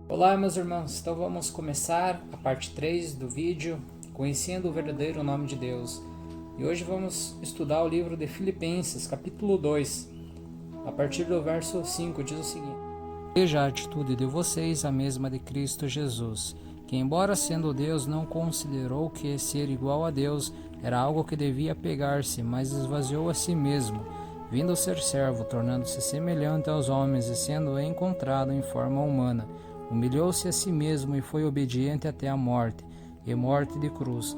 Olá, meus irmãos, então vamos começar a parte 3 do vídeo Conhecendo o Verdadeiro Nome de Deus. E hoje vamos estudar o livro de Filipenses, capítulo 2, a partir do verso 5, diz o seguinte: Seja a atitude de vocês a mesma de Cristo Jesus, que embora sendo Deus não considerou que ser igual a Deus era algo que devia pegar-se, mas esvaziou a si mesmo, vindo a ser servo, tornando-se semelhante aos homens e sendo encontrado em forma humana. Humilhou-se a si mesmo e foi obediente até a morte, e morte de cruz.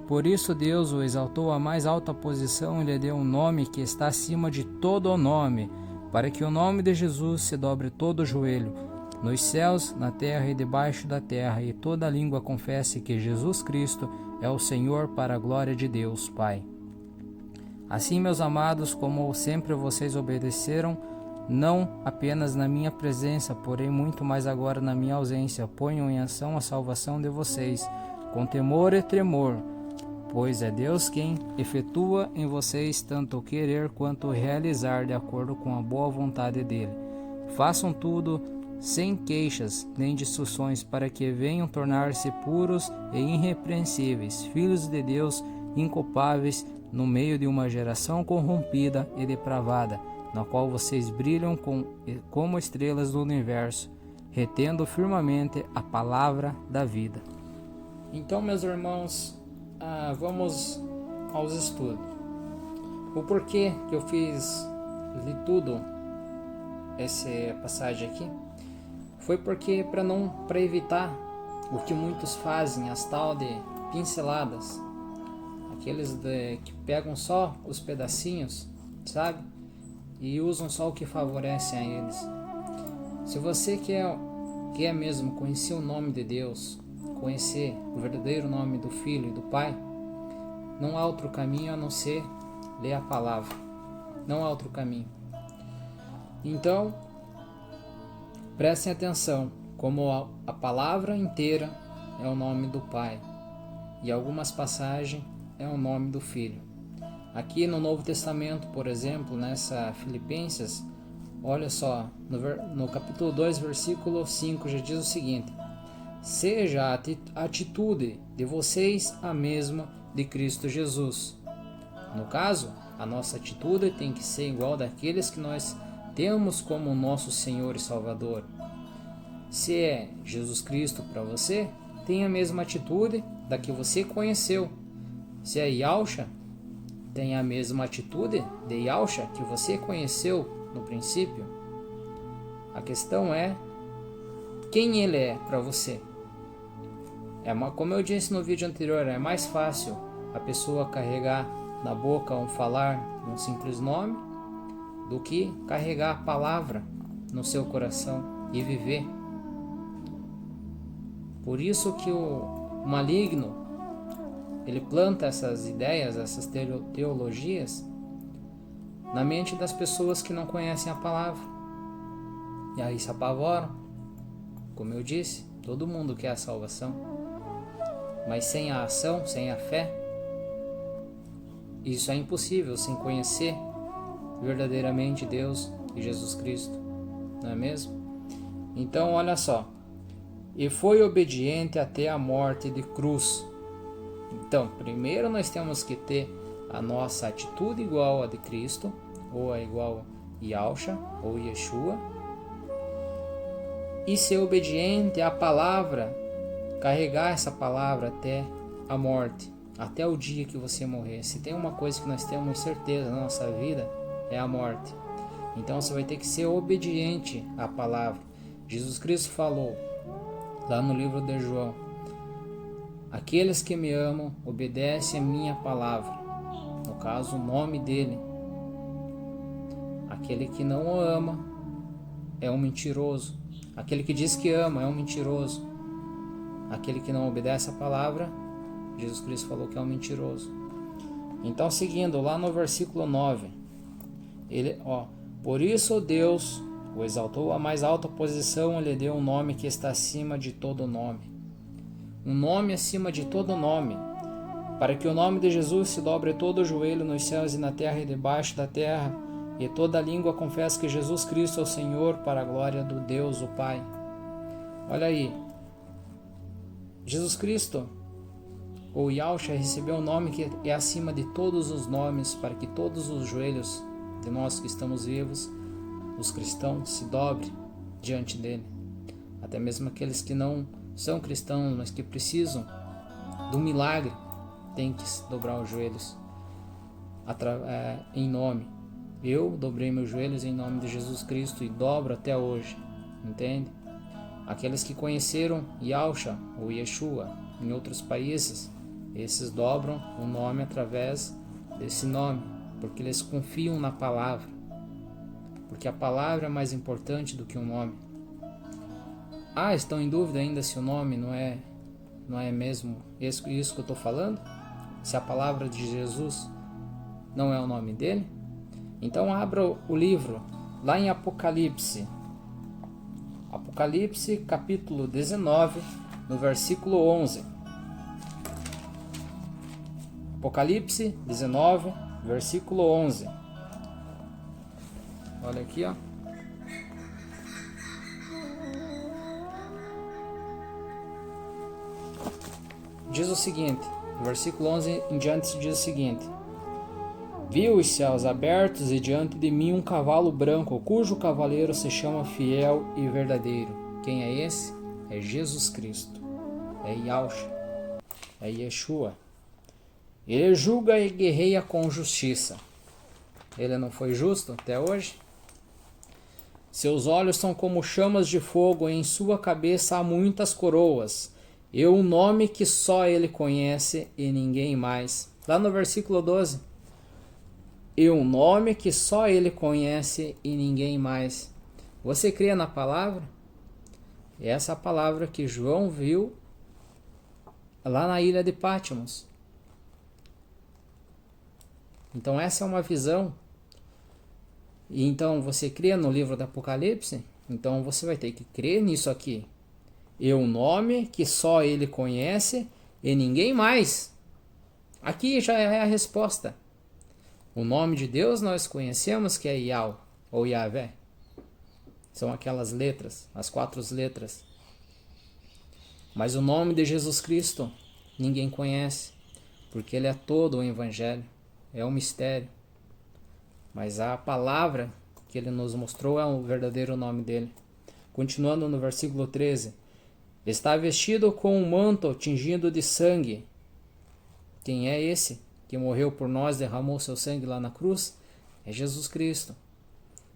Por isso Deus o exaltou à mais alta posição e lhe deu um nome que está acima de todo o nome, para que o nome de Jesus se dobre todo o joelho, nos céus, na terra e debaixo da terra, e toda língua confesse que Jesus Cristo é o Senhor, para a glória de Deus Pai. Assim, meus amados, como sempre vocês obedeceram, não apenas na minha presença, porém muito mais agora na minha ausência, ponham em ação a salvação de vocês, com temor e tremor, pois é Deus quem efetua em vocês tanto o querer quanto o realizar de acordo com a boa vontade dele. Façam tudo sem queixas nem discussões, para que venham tornar-se puros e irrepreensíveis, filhos de Deus inculpáveis no meio de uma geração corrompida e depravada, na qual vocês brilham como estrelas do universo, retendo firmemente a palavra da vida. Então, meus irmãos, vamos aos estudos. O porquê que eu li tudo essa passagem aqui foi porque para evitar o que muitos fazem, as tal de pinceladas, aqueles que pegam só os pedacinhos, sabe? E usam só o que favorece a eles. Se você quer mesmo conhecer o nome de Deus, conhecer o verdadeiro nome do Filho e do Pai, não há outro caminho a não ser ler a palavra. Não há outro caminho. Então, prestem atenção, como a palavra inteira é o nome do Pai, e algumas passagens é o nome do Filho. Aqui no Novo Testamento, por exemplo, nessa Filipenses, olha só, no capítulo 2, versículo 5, já diz o seguinte: Seja a atitude de vocês a mesma de Cristo Jesus. No caso, a nossa atitude tem que ser igual daqueles que nós temos como nosso Senhor e Salvador. Se é Jesus Cristo para você, tenha a mesma atitude da que você conheceu. Se é Yahshua, tenha a mesma atitude de Yahshua que você conheceu no princípio. A questão é quem ele é para você. Como eu disse no vídeo anterior, é mais fácil a pessoa carregar na boca falar um simples nome do que carregar a palavra no seu coração e viver. Por isso que o maligno ele planta essas ideias, essas teologias na mente das pessoas que não conhecem a palavra. E aí se apavoram. Como eu disse, todo mundo quer a salvação. Mas sem a ação, sem a fé, isso é impossível, sem conhecer verdadeiramente Deus e Jesus Cristo. Não é mesmo? Então, olha só. E foi obediente até a morte de cruz. Então, primeiro nós temos que ter a nossa atitude igual a de Cristo, ou a igual a Yahshua, ou Yeshua, e ser obediente à palavra, carregar essa palavra até a morte, até o dia que você morrer. Se tem uma coisa que nós temos certeza na nossa vida, é a morte. Então você vai ter que ser obediente à palavra. Jesus Cristo falou, lá no livro de João: aqueles que me amam obedecem a minha palavra. No caso, o nome dele. Aquele que não o ama é um mentiroso. Aquele que diz que ama é um mentiroso. Aquele que não obedece a palavra, Jesus Cristo falou que é um mentiroso. Então, seguindo lá no versículo 9, por isso Deus o exaltou à mais alta posição e lhe deu um nome que está acima de todo nome. Um nome acima de todo nome, para que o nome de Jesus se dobre todo o joelho nos céus e na terra e debaixo da terra, e toda língua confesse que Jesus Cristo é o Senhor, para a glória do Deus o Pai. Olha aí, Jesus Cristo, ou Yahshua, recebeu um nome que é acima de todos os nomes, para que todos os joelhos de nós que estamos vivos, os cristãos, se dobrem diante dele. Até mesmo aqueles que não são cristãos, mas que precisam do milagre, têm que dobrar os joelhos em nome. Eu dobrei meus joelhos em nome de Jesus Cristo e dobro até hoje, entende? Aqueles que conheceram Yahshua ou Yeshua em outros países, esses dobram o nome através desse nome, porque eles confiam na palavra, porque a palavra é mais importante do que o nome. Estão em dúvida ainda se o nome não é mesmo isso que eu estou falando? Se a palavra de Jesus não é o nome dele? Então abra o livro lá em Apocalipse. Apocalipse capítulo 19, no versículo 11. Apocalipse 19, versículo 11. Olha aqui, ó. Diz o seguinte, versículo 11 em diante diz o seguinte: Vi os céus abertos e diante de mim um cavalo branco, cujo cavaleiro se chama Fiel e Verdadeiro. Quem é esse? É Jesus Cristo, é Yahshua, é Yeshua. Ele julga e guerreia com justiça. Ele não foi justo até hoje? Seus olhos são como chamas de fogo, e em sua cabeça há muitas coroas. E um nome que só ele conhece e ninguém mais. Lá no versículo 12. E um nome que só ele conhece e ninguém mais. Você crê na palavra? Essa é a palavra que João viu lá na ilha de Patmos. Então essa é uma visão. E então você crê no livro do Apocalipse? Então você vai ter que crer nisso aqui. E um nome que só ele conhece e ninguém mais. Aqui já é a resposta. O nome de Deus nós conhecemos que é Yahweh ou Yahvé. São aquelas letras, as 4 letras. Mas o nome de Jesus Cristo ninguém conhece, porque ele é todo o Evangelho, é um mistério. Mas a palavra que ele nos mostrou é o verdadeiro nome dele. Continuando no versículo 13. Está vestido com um manto tingido de sangue. Quem é esse que morreu por nós, derramou seu sangue lá na cruz? É Jesus Cristo.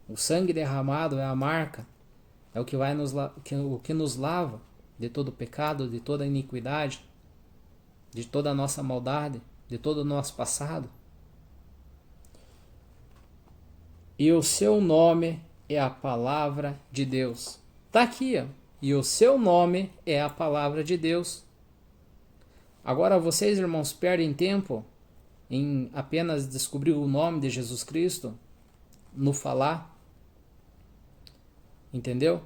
O sangue derramado é a marca, é o que nos lava de todo pecado, de toda iniquidade, de toda a nossa maldade, de todo o nosso passado. E o seu nome é a palavra de Deus. Está aqui, ó. E o seu nome é a palavra de Deus. Agora vocês, irmãos, perdem tempo em apenas descobrir o nome de Jesus Cristo no falar. Entendeu?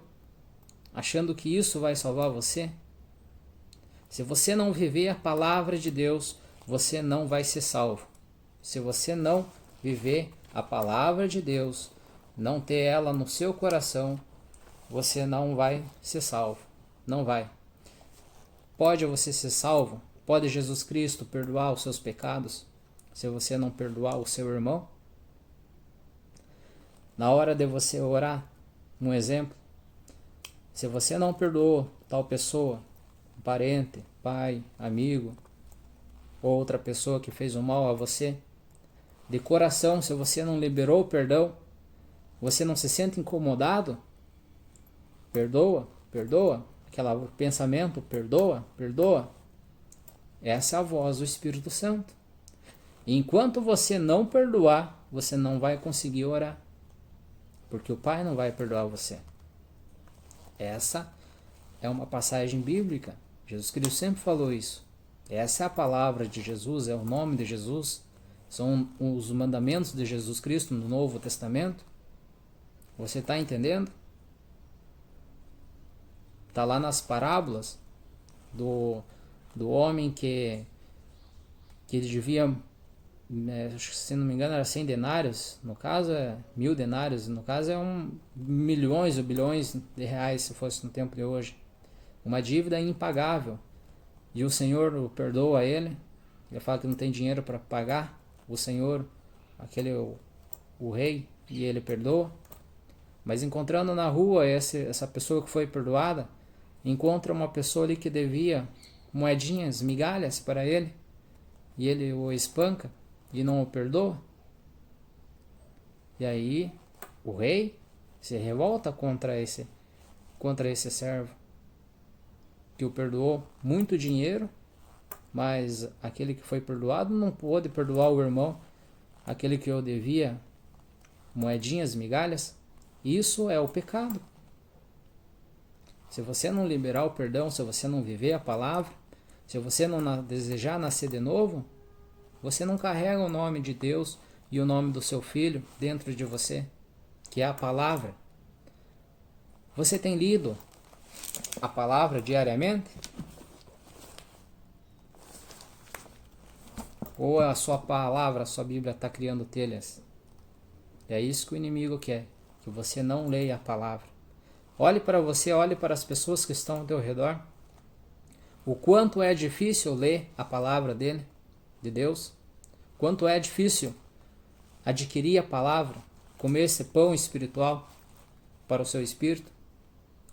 Achando que isso vai salvar você. Se você não viver a palavra de Deus, você não vai ser salvo. Se você não viver a palavra de Deus, não ter ela no seu coração, você não vai ser salvo. Não vai. Pode você ser salvo? Pode Jesus Cristo perdoar os seus pecados se você não perdoar o seu irmão? Na hora de você orar, um exemplo, se você não perdoou tal pessoa, um parente, pai, amigo, ou outra pessoa que fez o mal a você, de coração, se você não liberou o perdão, você não se sente incomodado? Perdoa, perdoa. Aquele pensamento, perdoa, perdoa. Essa é a voz do Espírito Santo. E enquanto você não perdoar, você não vai conseguir orar. Porque o Pai não vai perdoar você. Essa é uma passagem bíblica. Jesus Cristo sempre falou isso. Essa é a palavra de Jesus, é o nome de Jesus. São os mandamentos de Jesus Cristo no Novo Testamento. Você está entendendo? Está lá nas parábolas do homem que ele devia, se não me engano, era 100 denários. No caso é 1000 denários. No caso é milhões ou bilhões de reais, se fosse no tempo de hoje. uma dívida impagável, e o Senhor o perdoa ele fala que não tem dinheiro para pagar, o Senhor, o rei, e ele perdoa. Mas encontrando na rua essa pessoa que foi perdoada, encontra uma pessoa ali que devia moedinhas, migalhas para ele, e ele o espanca e não o perdoa. E aí o rei se revolta contra esse servo que o perdoou muito dinheiro, mas aquele que foi perdoado não pôde perdoar o irmão, aquele que o devia moedinhas, migalhas. Isso é o pecado. Se você não liberar o perdão, se você não viver a palavra, se você não desejar nascer de novo, você não carrega o nome de Deus e o nome do seu filho dentro de você, que é a palavra. Você tem lido a palavra diariamente? Ou a sua palavra, a sua Bíblia está criando telhas? É isso que o inimigo quer, que você não leia a palavra. Olhe para você, olhe para as pessoas que estão ao teu redor. O quanto é difícil ler a palavra dele, de Deus. Quanto é difícil adquirir a palavra, comer esse pão espiritual para o seu espírito.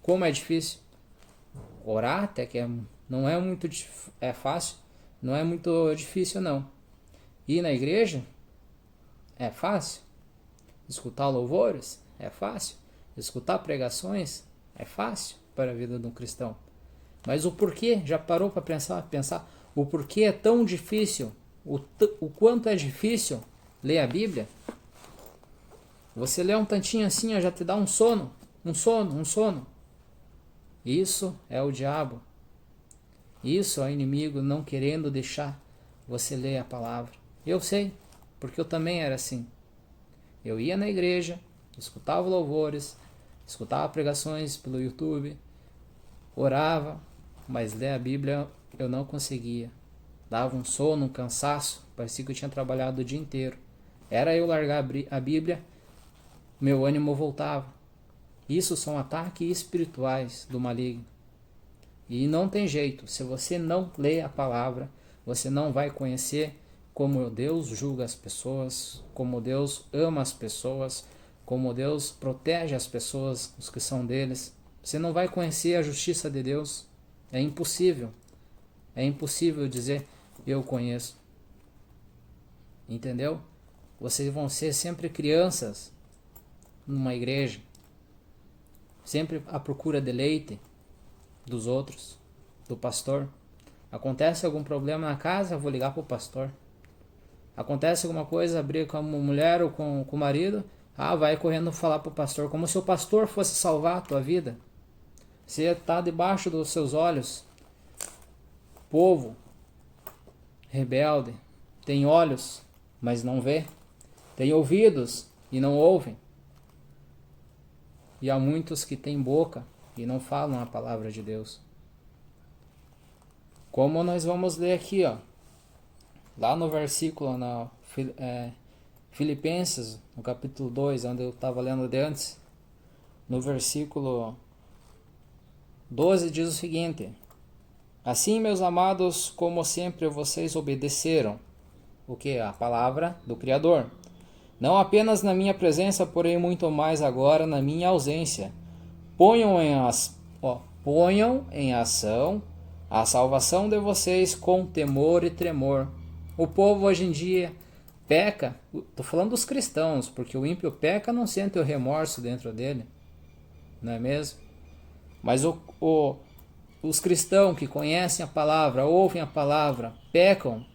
Como é difícil. Orar até que não é muito fácil, não é muito difícil não. Ir na igreja é fácil. Escutar louvores é fácil. Escutar pregações é fácil para a vida de um cristão. Mas o porquê, já parou para pensar o porquê é tão difícil, o quanto é difícil ler a Bíblia? Você lê um tantinho assim, já te dá um sono. Isso é o diabo. Isso é o inimigo não querendo deixar você ler a palavra. Eu sei, porque eu também era assim. Eu ia na igreja, escutava louvores, escutava pregações pelo YouTube, orava, mas ler a Bíblia eu não conseguia. Dava um sono, um cansaço, parecia que eu tinha trabalhado o dia inteiro. Era eu largar a Bíblia, meu ânimo voltava. Isso são ataques espirituais do maligno. E não tem jeito, se você não lê a palavra, você não vai conhecer como Deus julga as pessoas, como Deus ama as pessoas, como Deus protege as pessoas, os que são deles. Você não vai conhecer a justiça de Deus. É impossível. É impossível dizer eu conheço. Entendeu? Vocês vão ser sempre crianças numa igreja, sempre à procura de leite dos outros, do pastor. Acontece algum problema na casa, vou ligar para o pastor. Acontece alguma coisa, briga com a mulher ou com o marido, vai correndo falar para o pastor, como se o pastor fosse salvar a tua vida. Você está debaixo dos seus olhos. Povo rebelde, tem olhos, mas não vê. Tem ouvidos e não ouvem. E há muitos que têm boca e não falam a palavra de Deus. Como nós vamos ler aqui, lá no versículo, Filipenses, no capítulo 2, onde eu estava lendo de antes, no versículo 12 diz o seguinte: assim, meus amados, como sempre vocês obedeceram, o que? A palavra do Criador. Não apenas na minha presença, porém muito mais agora na minha ausência. Ponham em ação a salvação de vocês com temor e tremor. O povo hoje em dia peca, estou falando dos cristãos, porque o ímpio peca, não sente o remorso dentro dele, não é mesmo? Mas os cristãos que conhecem a palavra, ouvem a palavra, pecam,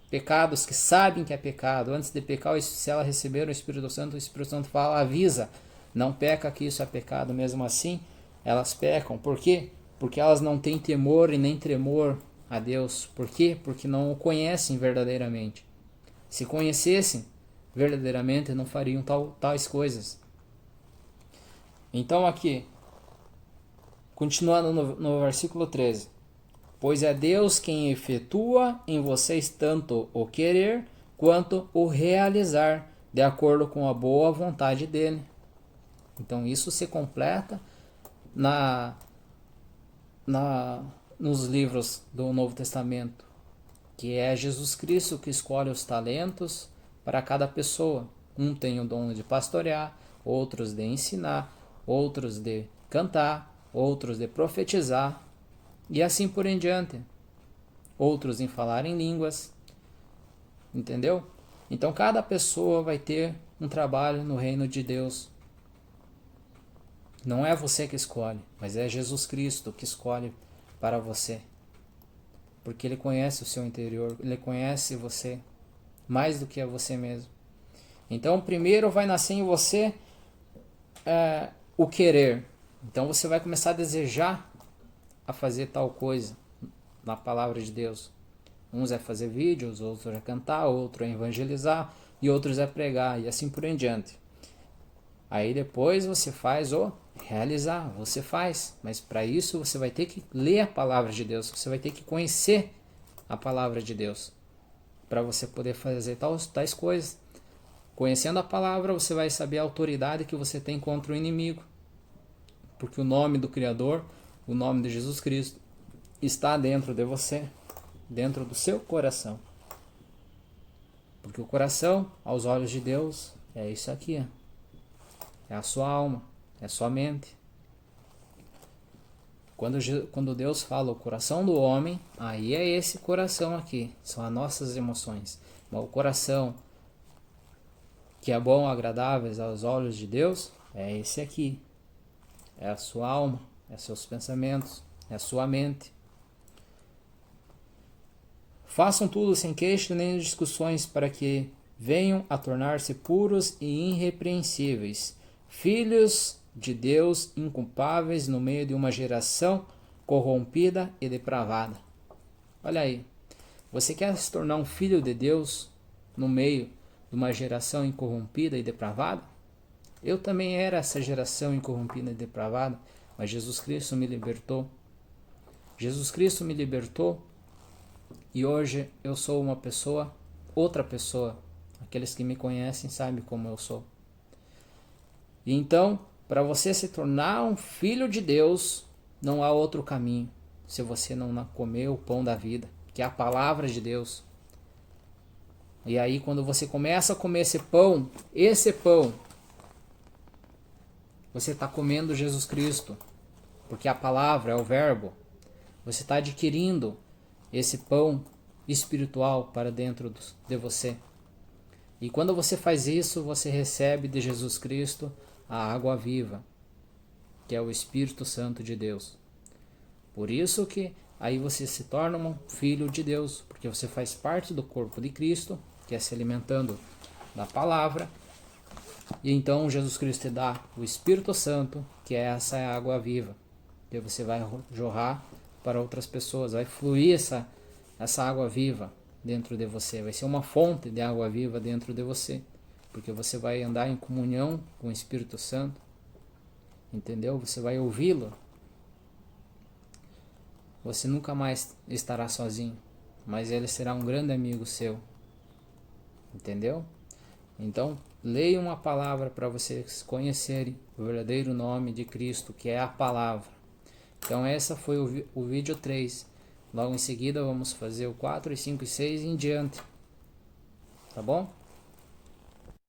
pecados que sabem que é pecado. Antes de pecar, se ela receber o Espírito Santo fala, avisa, não peca que isso é pecado. Mesmo assim, elas pecam. Por quê? Porque elas não têm temor e nem tremor a Deus. Por quê? Porque não o conhecem verdadeiramente. Se conhecessem verdadeiramente, não fariam tais coisas. Então aqui, continuando no versículo 13. Pois é Deus quem efetua em vocês tanto o querer quanto o realizar, de acordo com a boa vontade dele. Então isso se completa nos livros do Novo Testamento, que é Jesus Cristo que escolhe os talentos para cada pessoa. Um tem o dom de pastorear, outros de ensinar, outros de cantar, outros de profetizar, e assim por em diante. Outros em falar em línguas, entendeu? Então cada pessoa vai ter um trabalho no reino de Deus. Não é você que escolhe, mas é Jesus Cristo que escolhe para você. Porque Ele conhece o seu interior, Ele conhece você mais do que a você mesmo. Então primeiro vai nascer em você o querer. Então você vai começar a desejar a fazer tal coisa na palavra de Deus. Uns é fazer vídeos, outros é cantar, outro é evangelizar e outros é pregar e assim por em diante. Aí depois você faz o realizar, você faz, mas para isso você vai ter que ler a palavra de Deus, você vai ter que conhecer a palavra de Deus para você poder fazer tais coisas. Conhecendo a palavra, você vai saber a autoridade que você tem contra o inimigo, porque o nome do Criador, o nome de Jesus Cristo, está dentro de você, dentro do seu coração. Porque o coração, aos olhos de Deus, é isso aqui. É a sua alma, é a sua mente. Quando Deus fala o coração do homem, aí é esse coração aqui. São as nossas emoções. Mas o coração que é bom, agradável aos olhos de Deus, é esse aqui. É a sua alma, é seus pensamentos, é a sua mente. Façam tudo sem queixa nem discussões, para que venham a tornar-se puros e irrepreensíveis, filhos de Deus inculpáveis no meio de uma geração corrompida e depravada. Olha aí, você quer se tornar um filho de Deus no meio de uma geração incorrompida e depravada? Eu também era essa geração incorrompida e depravada, mas Jesus Cristo me libertou. Jesus Cristo me libertou e hoje eu sou uma pessoa, outra pessoa. Aqueles que me conhecem sabem como eu sou. E então, para você se tornar um filho de Deus, não há outro caminho se você não comer o pão da vida, que é a palavra de Deus. E aí quando você começa a comer esse pão, você está comendo Jesus Cristo, porque a palavra é o verbo. Você está adquirindo esse pão espiritual para dentro de você. E quando você faz isso, você recebe de Jesus Cristo a água viva, que é o Espírito Santo de Deus. Por isso que aí você se torna um filho de Deus, porque você faz parte do corpo de Cristo, que é se alimentando da palavra. E então Jesus Cristo te dá o Espírito Santo, que é essa água viva, que você vai jorrar para outras pessoas, vai fluir essa água viva dentro de você, vai ser uma fonte de água viva dentro de você, porque você vai andar em comunhão com o Espírito Santo, entendeu? Você vai ouvi-lo. Você nunca mais estará sozinho, mas ele será um grande amigo seu, entendeu? Então, leia uma palavra para vocês conhecerem o verdadeiro nome de Cristo, que é a palavra. Então, essa foi o vídeo 3. Logo em seguida, vamos fazer o 4, 5 e 6 em diante. Tá bom?